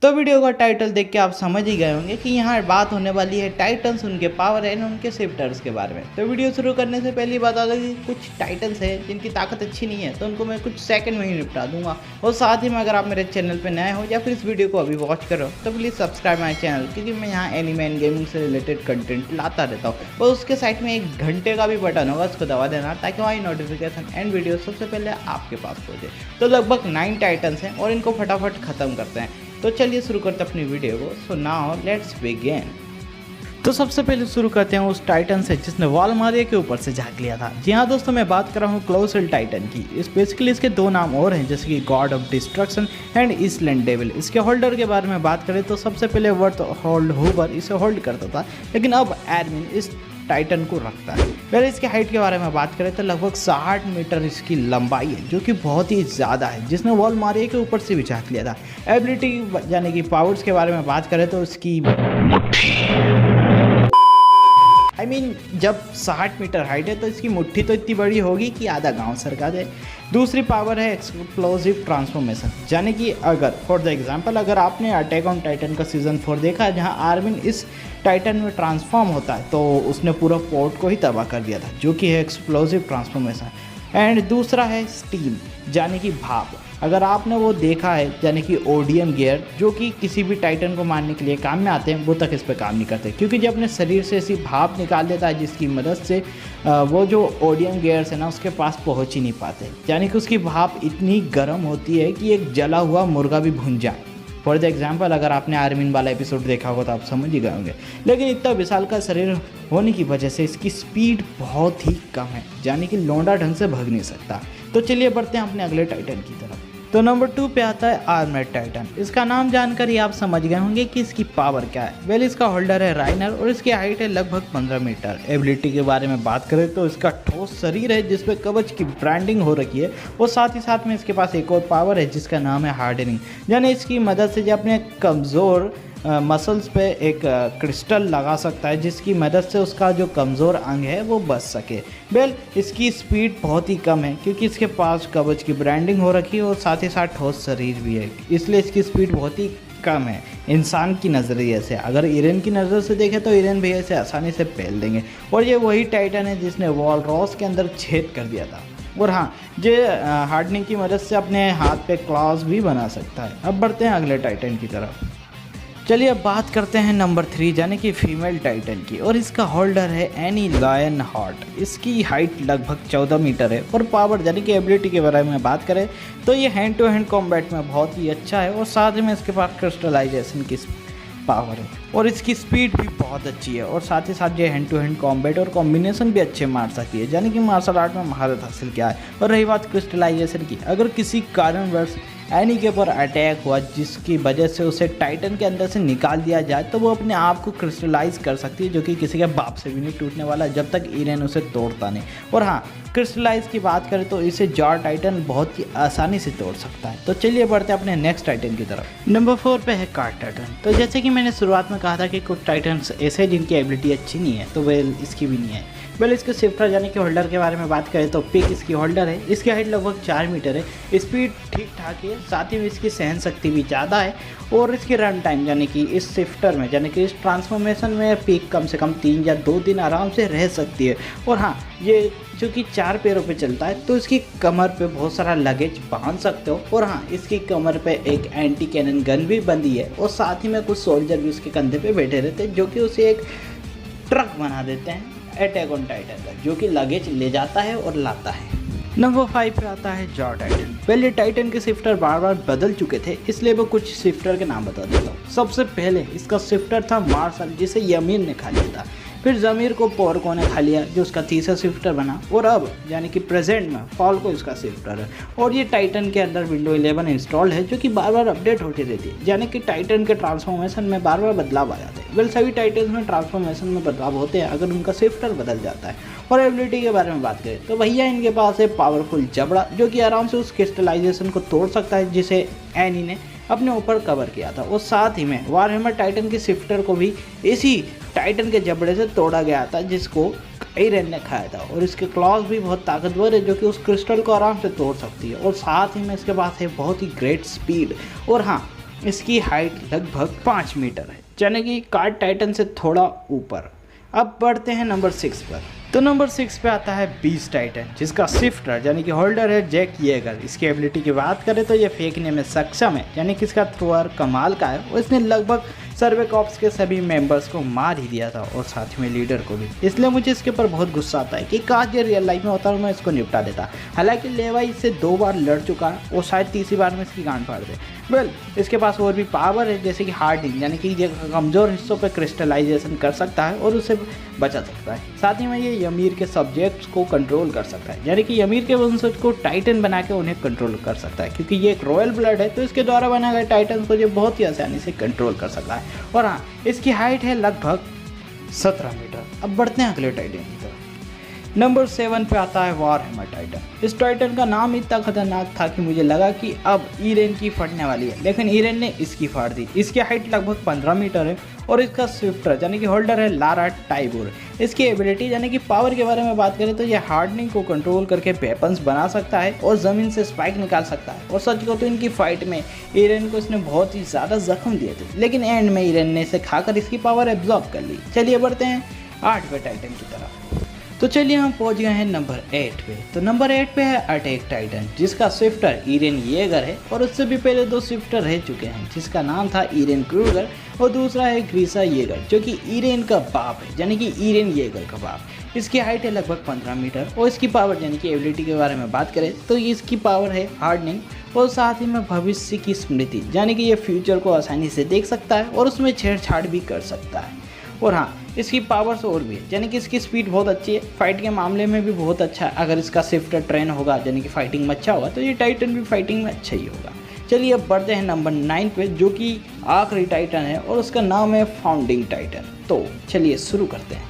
तो वीडियो का टाइटल देख के आप समझ ही गए होंगे कि यहाँ बात होने वाली है टाइटन्स, उनके पावर एंड उनके शिफ्टर्स के बारे में। तो वीडियो शुरू करने से पहले बता दूँ कि कुछ टाइटन्स हैं जिनकी ताकत अच्छी नहीं है, तो उनको मैं कुछ सेकंड में ही निपटा दूंगा। और साथ ही में अगर आप मेरे चैनल पर नए हो या फिर इस वीडियो को अभी वॉच करो तो प्लीज़ सब्सक्राइब माई चैनल, क्योंकि मैं यहाँ एनिमे एंड गेमिंग से रिलेटेड कंटेंट लाता रहता हूँ। और उसके साइड में एक घंटे का भी बटन होगा, उसको दबा देना ताकि वहाँ नोटिफिकेशन एंड वीडियो सबसे पहले आपके पास पहुँचे। तो लगभग 9 टाइटन्स हैं और इनको फटाफट ख़त्म करते हैं। तो चलिए शुरू करते हैं अपनी वीडियो को। So now let's begin. तो सबसे पहले शुरू करते हैं उस टाइटन से जिसने वॉलमारिया के ऊपर से झाँक लिया था। जी हाँ दोस्तों, मैं बात कर रहा हूँ कोलोसल टाइटन की। बेसिकली इसके दो नाम और हैं, जैसे कि god of destruction and Eastland devil. इसके होल्डर के बारे में बात करें तो सबसे पहले वर्थ होल्ड हूवर इसे होल्ड करता था, लेकिन अब एडमिन इस टाइटन को रखता है। पहले इसके हाइट के बारे में बात करें तो लगभग 60 मीटर इसकी लंबाई है, जो कि बहुत ही ज़्यादा है, जिसने वॉलमारिया के ऊपर से भी झाँक लिया था। एबिलिटी यानी कि पावर्स के बारे में बात करें तो इसकी जब 60 मीटर हाइट है तो इसकी मुट्ठी तो इतनी बड़ी होगी कि आधा गांव सरका दे। दूसरी पावर है एक्सप्लोसिव ट्रांसफॉर्मेशन, यानी कि अगर फॉर द एग्जांपल अगर आपने अटैक ऑन टाइटन का सीज़न 4 देखा है, जहां आर्मिन इस टाइटन में ट्रांसफॉर्म होता है, तो उसने पूरा पोर्ट को ही तबाह कर दिया था, जो कि है एक्सप्लोसिव ट्रांसफॉर्मेशन। एंड दूसरा है स्टीम, यानी कि भाप। अगर आपने वो देखा है, यानी कि ओडियम गियर, जो कि किसी भी टाइटन को मारने के लिए काम में आते हैं, वो तक इस पर काम नहीं करते, क्योंकि जब अपने शरीर से ऐसी भाप निकाल देता है जिसकी मदद से वो जो ओडियम गियर्स है ना उसके पास पहुंच ही नहीं पाते। यानी कि उसकी भाप इतनी गर्म होती है कि एक जला हुआ मुर्गा भी भुन जाए। फॉर द एग्जाम्पल अगर आपने आर्मिन वाला एपिसोड देखा होगा तो आप समझ ही गए होंगे। लेकिन इतना विशाल का शरीर होने की वजह से इसकी स्पीड बहुत ही कम है, यानी कि लौंडा ढंग से भाग नहीं सकता। तो चलिए बढ़ते हैं अपने अगले टाइटन की तरफ। तो नंबर 2 पे आता है आर्मर्ड टाइटन। इसका नाम जानकर ही आप समझ गए होंगे कि इसकी पावर क्या है। वेल, इसका होल्डर है राइनर और इसकी हाइट है लगभग 15 मीटर। एबिलिटी के बारे में बात करें तो इसका ठोस शरीर है जिस पे कवच की ब्रांडिंग हो रखी है, और साथ ही साथ में इसके पास एक और पावर है जिसका नाम है हार्डनिंग, यानी इसकी मदद से जो अपने कमज़ोर मसल्स पे एक क्रिस्टल लगा सकता है, जिसकी मदद से उसका जो कमज़ोर अंग है वो बच सके। वेल, इसकी स्पीड बहुत ही कम है क्योंकि इसके पास कवच की ब्रांडिंग हो रखी है और साथ ही साथ ठोस शरीर भी है, इसलिए इसकी स्पीड बहुत ही कम है इंसान की नज़रिए से। अगर इरेन की नज़र से देखें तो इरेन भी ऐसे आसानी से पहल देंगे। और ये वही टाइटन है जिसने वॉलरॉस के अंदर छेद कर दिया था। और हाँ, ये हार्डनिंग की मदद से अपने हाथ पे क्लॉज भी बना सकता है। अब बढ़ते हैं अगले टाइटन की तरफ। चलिए अब बात करते हैं नंबर 3 यानी कि फीमेल टाइटन की, और इसका होल्डर है एनी लायन हार्ट। इसकी हाइट लगभग 14 मीटर है और पावर यानी कि एबिलिटी के बारे में बात करें तो ये हैंड टू हैंड कॉम्बैट में बहुत ही अच्छा है, और साथ ही में इसके पास क्रिस्टलाइजेशन की पावर है और इसकी स्पीड भी बहुत अच्छी है, और साथ ही साथ ये हैंड टू हैंड कॉम्बैट और कॉम्बिनेशन भी अच्छे मार सकती है, यानी कि मार्शल आर्ट में महारत हासिल किया है। और रही बात क्रिस्टलाइजेशन की, अगर किसी कारणवश एनी के ऊपर अटैक हुआ जिसकी वजह से उसे टाइटन के अंदर से निकाल दिया जाए, तो वो अपने आप को क्रिस्टलाइज कर सकती है, जो कि किसी के बाप से भी नहीं टूटने वाला जब तक इरेन उसे तोड़ता नहीं। और हाँ, क्रिस्टलाइज की बात करें तो इसे जॉ टाइटन बहुत ही आसानी से तोड़ सकता है। तो चलिए बढ़ते हैं अपने नेक्स्ट टाइटन की तरफ। नंबर 4 पे है कार्ड टाइटन। तो जैसे कि मैंने शुरुआत में कहा था कि कुछ टाइटन्स ऐसे जिनकी एबिलिटी अच्छी नहीं है, तो वेल इसकी भी नहीं है। वेल, इसके शिफ्टर यानी कि होल्डर के बारे में बात करें तो पिक इसकी होल्डर है। इसकी हाइट लगभग 4 मीटर है, स्पीड ठीक ठाक है, साथ ही में इसकी सहन शक्ति भी ज़्यादा है, और इसकी रन टाइम यानी कि इस शिफ्टर में यानी कि इस ट्रांसफॉर्मेशन में पिक कम से कम 3 या 2 दिन आराम से रह सकती है। और हाँ, ये चूँकि 4 पैरों पे चलता है तो इसकी कमर पे बहुत सारा लगेज बांध सकते हो। और हाँ, इसकी कमर पे एक एंटी कैनन गन भी बंधी है, और साथ ही में कुछ सोल्जर भी उसके कंधे पे बैठे रहते हैं, जो कि उसे एक ट्रक बना देते हैं अटैक ऑन टाइटन का, जो कि लगेज ले जाता है और लाता है। नंबर 5 पे आता है जॉ टाइटन। पहले टाइटन के शिफ्टर बार बार बदल चुके थे, इसलिए वो कुछ शिफ्टर के नाम बता देता हूँ। सबसे पहले इसका शिफ्टर था मार्शल, जिसे यमीन ने खा लिया था। फिर ज़मीर को पोर्को ने खा लिया, जो उसका तीसरा शिफ्टर बना, और अब यानी कि प्रेजेंट में फॉल्को इसका शिफ्टर है। और ये टाइटन के अंदर विंडो 11 इंस्टॉल है, जो कि बार बार अपडेट होती रहती है, यानी कि टाइटन के ट्रांसफॉर्मेशन में बार बार बदलाव आ जाते हैं। वेल, सभी टाइटन में ट्रांसफॉर्मेशन में बदलाव होते हैं अगर उनका शिफ्टर बदल जाता है। और एबिलिटी के बारे में बात करें तो भैया इनके पास है पावरफुल जबड़ा, जो कि आराम से उस क्रिस्टलाइजेशन को तोड़ सकता है जिसे एनी ने अपने ऊपर कवर किया था। और साथ ही में वारहैमर टाइटन के शिफ्टर को भी इसी टाइटन के जबड़े से तोड़ा गया था, जिसको आयरन ने खाया था। और इसके क्लॉज भी बहुत ताकतवर है, जो कि उस क्रिस्टल को आराम से तोड़ सकती है। और साथ ही में इसके पास है बहुत ही ग्रेट स्पीड। और हाँ, इसकी हाइट लगभग 5 मीटर है, यानी कि कार्ड टाइटन से थोड़ा ऊपर। अब बढ़ते हैं नंबर 6 पर। तो नंबर 6 पे आता है बीस्ट टाइटन, जिसका शिफ्टर यानी कि होल्डर है जैक येगर। इसकी एबिलिटी की बात करें तो ये फेंकने में सक्षम है, यानी कि इसका थ्रोअर कमाल का है और इसने लगभग सर्वे कॉप्स के सभी मेंबर्स को मार ही दिया था और साथ में लीडर को भी। इसलिए मुझे इसके ऊपर बहुत गुस्सा आता है कि काश ये रियल लाइफ में होता और मैं इसको निपटा देता। हालांकि लेवा इससे 2 बार लड़ चुका है और शायद तीसरी बार में इसकी गांड फाड़ दे। वेल, इसके पास और भी पावर है, जैसे कि हार्डनिंग, यानी कि ये कमज़ोर हिस्सों पर क्रिस्टलाइजेशन कर सकता है और उसे बचा सकता है। साथ ही में ये यमीर के सब्जेक्ट्स को कंट्रोल कर सकता है, यानी कि यमीर के वंशज को टाइटन बना के उन्हें कंट्रोल कर सकता है। क्योंकि ये एक रॉयल ब्लड है तो इसके द्वारा बनाए गए टाइटन को ये बहुत ही आसानी से कंट्रोल कर सकता है। और हाँ, इसकी हाइट है लगभग 17 मीटर। अब बढ़ते हैं अगले टाइटन की तरफ। नंबर 7 पे आता है वॉरहेमर टाइटन। इस टाइटन का नाम इतना खतरनाक था कि मुझे लगा कि अब ईरेन की फटने वाली है, लेकिन ईरेन ने इसकी फाड़ दी। इसकी हाइट लगभग 15 मीटर है और इसका स्विफ्टर यानी कि होल्डर है लारा टाइबोर। इसकी एबिलिटी यानी कि पावर के बारे में बात करें तो यह हार्डनिंग को कंट्रोल करके वेपन्स बना सकता है और ज़मीन से स्पाइक निकाल सकता है। और सच को तो इनकी फाइट में ईरेन को इसने बहुत ही ज़्यादा जख्म दिए थे, लेकिन एंड में ईरेन ने इसे खाकर इसकी पावर एब्जॉर्ब कर ली। चलिए बढ़ते हैं 8वें टाइटन की तरफ। तो चलिए हम पहुंच गए हैं नंबर 8 पे। तो नंबर 8 पे है अटैक टाइटन, जिसका स्विफ्टर ईरेन येगर है और उससे भी पहले 2 स्विफ्टर रह चुके हैं, जिसका नाम था ईरेन क्रूगर और दूसरा है ग्रीसा येगर, जो कि ईरेन का बाप है, यानी कि ईरेन येगर का बाप। इसकी हाइट है लगभग 15 मीटर और इसकी पावर यानी कि एबिलिटी के बारे में बात करें तो इसकी पावर है हार्डनिंग और साथ ही में भविष्य की स्मृति, यानी कि ये फ्यूचर को आसानी से देख सकता है और उसमें छेड़छाड़ भी कर सकता है। और हाँ, इसकी पावर्स और भी है, यानी कि इसकी स्पीड बहुत अच्छी है, फाइट के मामले में भी बहुत अच्छा है। अगर इसका शिफ्टर ट्रेन होगा यानी कि फाइटिंग में अच्छा होगा तो ये टाइटन भी फाइटिंग में अच्छा ही होगा। चलिए अब बढ़ते हैं नंबर 9 पे, जो कि आखिरी टाइटन है और उसका नाम है फाउंडिंग टाइटन। तो चलिए शुरू करते हैं।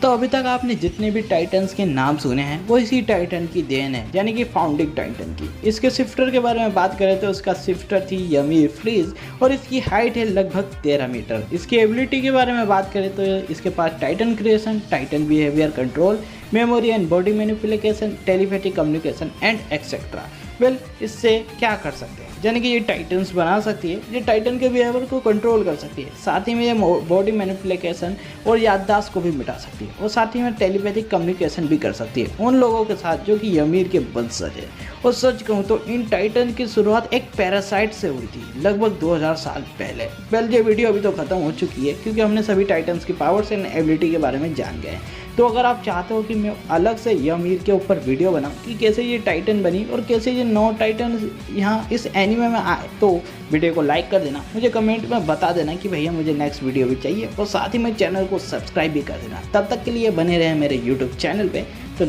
तो अभी तक आपने जितने भी टाइटन्स के नाम सुने हैं वो इसी टाइटन की देन है, यानी कि फाउंडिंग टाइटन की। इसके शिफ्टर के बारे में बात करें तो उसका शिफ्टर थी यमीर फ्रीज और इसकी हाइट है लगभग 13 मीटर। इसकी एबिलिटी के बारे में बात करें तो इसके पास titan creation, titan behaviour control, memory and body manipulation, telepathic communication and etcetera. Well, इससे क्या कर सकते हैं, यानी कि ये टाइटन्स बना सकती है, ये टाइटन के बिहेवियर को कंट्रोल कर सकती है, साथ ही में ये बॉडी मैनिपुलेशन और याददाश्त को भी मिटा सकती है और साथ ही में टेलीपैथिक कम्युनिकेशन भी कर सकती है उन लोगों के साथ जो कि यमीर के वंशज है। और सच कहूँ तो इन टाइटन की शुरुआत एक पैरासाइट से हुई थी लगभग 2000 साल पहले। वेल, ये वीडियो अभी तो ख़त्म हो चुकी है क्योंकि हमने सभी टाइटन्स की पावर्स एंड एबिलिटी के बारे में जान गए हैं। तो अगर आप चाहते हो कि मैं अलग से यमीर के ऊपर वीडियो बनाऊं कि कैसे ये टाइटन बनी और कैसे ये 9 टाइटन यहाँ इस एनीमे में आए, तो वीडियो को लाइक कर देना, मुझे कमेंट में बता देना कि भैया मुझे नेक्स्ट वीडियो भी चाहिए और साथ ही में चैनल को सब्सक्राइब भी कर देना। तब तक के लिए बने रहे मेरे यूट्यूब चैनल पे।